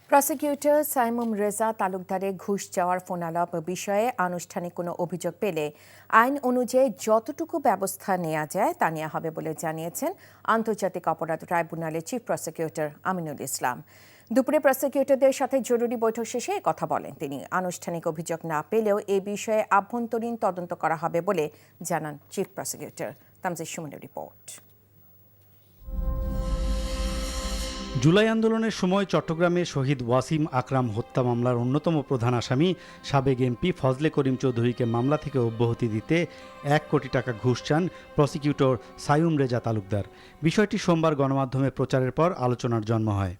Prosecutor Saimum Reza তালুকদারের ঘুষ চাওয়ার ফোনালাপ বিষয়ে আনুষ্ঠানিক কোনো অভিযোগ পেলে আইন অনুযায়ী যতটুকু ব্যবস্থা নেওয়া যায় তা নেওয়া হবে বলে জানিয়েছেন আন্তর্জাতিক অপরাধ ট্রাইব্যুনালের চিফ প্রসিকিউটর আমিনুল ইসলাম। দুপুরে প্রসিকিউটরদের সাথে জরুরি বৈঠক শেষে কথা বলেন তিনি। আনুষ্ঠানিক অভিযোগ না পেলেও এ বিষয়ে আভ্যন্তরীণ তদন্ত করা হবে বলে জানান চিফ প্রসিকিউটর। তামজিদ সুমনের রিপোর্ট। জুলাই আন্দোলনের সময় চট্টগ্রামে শহীদ ওয়াসিম আকরাম হত্যা মামলার অন্যতম প্রধান আসামি সাবেক এমপি ফজলে করিম চৌধুরীকে মামলা থেকে অব্যাহতি দিতে ১ কোটি টাকা ঘুষ চান প্রসিকিউটর সাইমুম রেজা তালুকদার। বিষয়টি সোমবার গণমাধ্যমে প্রচারের পর আলোচনার জন্ম হয়।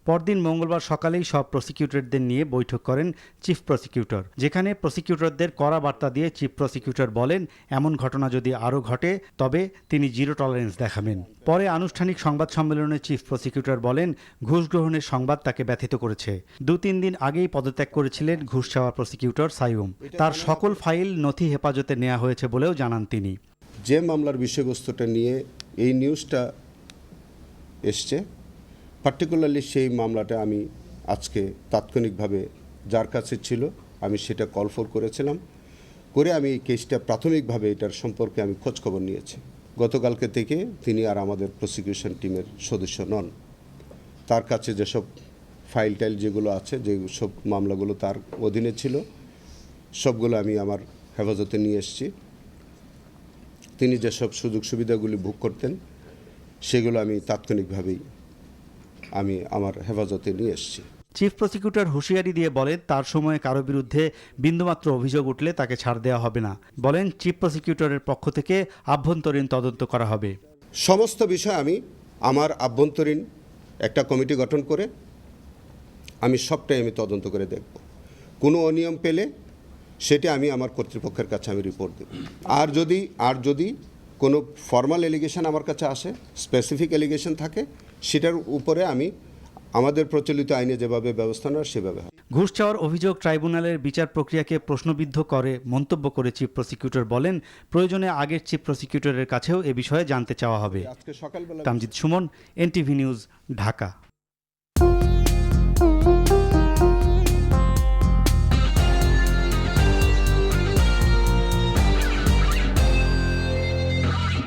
পরদিন মঙ্গলবার সকালেই সব প্রসিকিউটরদের নিয়ে বৈঠক করেন চিফ প্রসিকিউটর, যেখানে প্রসিকিউটরদের কড়া বার্তা দিয়ে চিফ প্রসিকিউটর বলেন এমন ঘটনা যদি আরও ঘটে তবে তিনি জিরো টলারেন্স দেখাবেন। পরে আনুষ্ঠানিক সংবাদ সম্মেলনে চিফ প্রসিকিউটর বলেন ঘুষ গ্রহণের সংবাদ তাকে ব্যথিত করেছে। ২-৩ দিন আগেই পদত্যাগ করেছিলেন ঘুষ চাওয়া প্রসিকিউটর সাইমুম। তার সকল ফাইল নথি হেফাজতে নেওয়া হয়েছে বলেও জানান তিনি। যে মামলার বিষয়বস্তুটা নিয়ে এই নিউজটা এসছে, পার্টিকুলারলি সেই মামলাটা আমি আজকে তাৎক্ষণিকভাবে যার কাছে ছিল আমি সেটা কল ফর করেছিলাম, করে আমি এই কেসটা প্রাথমিকভাবে এটার সম্পর্কে আমি খোঁজখবর নিয়েছি। গতকালকে থেকে তিনি আর আমাদের প্রসিকিউশন টিমের সদস্য নন। তার কাছে যেসব ফাইল টাইল যেগুলো আছে, যে সব মামলাগুলো তার অধীনে ছিল, সবগুলো আমি আমার হেফাজতে নিয়ে এসেছি। তিনি যেসব সুযোগ সুবিধাগুলি ভোগ করতেন সেগুলো আমি তাৎক্ষণিকভাবেই আমি আমার হেফাজতে নিয়ে এসেছি। চিফ প্রসিকিউটর হুঁশিয়ারি দিয়ে বলেন তার সময়ে কারো বিরুদ্ধে বিন্দুমাত্র অভিযোগ উঠলে তাকে ছাড় দেওয়া হবে না। বলেন চিফ প্রসিকিউটরের পক্ষ থেকে আভ্যন্তরীণ তদন্ত করা হবে। সমস্ত বিষয় আমি আমার আভ্যন্তরীণ একটা কমিটি গঠন করে আমি সবটাই আমি তদন্ত করে দেখব। কোনো অনিয়ম পেলে সেটা আমি আমার কর্তৃপক্ষের কাছে আমি রিপোর্ট দেব। আর যদি কোনো ফর্মাল এলিগেশন আমার কাছে আসে, স্পেসিফিক এলিগেশন থাকে, সেটার উপরে আমি আমাদের প্রচলিত আইনে যেভাবে ব্যবস্থা নেওয়ার সেভাবে। ঘুষ চাওয়ার অভিযোগ ট্রাইব্যুনালের বিচার প্রক্রিয়াকে প্রশ্নবিদ্ধ করে মন্তব্য করে চিফ প্রসিকিউটর বলেন প্রয়োজনে আগের চিফ প্রসিকিউটরের কাছেও এ বিষয়ে জানতে চাওয়া হবে। Tamjid Suman, NTV news, Dhaka.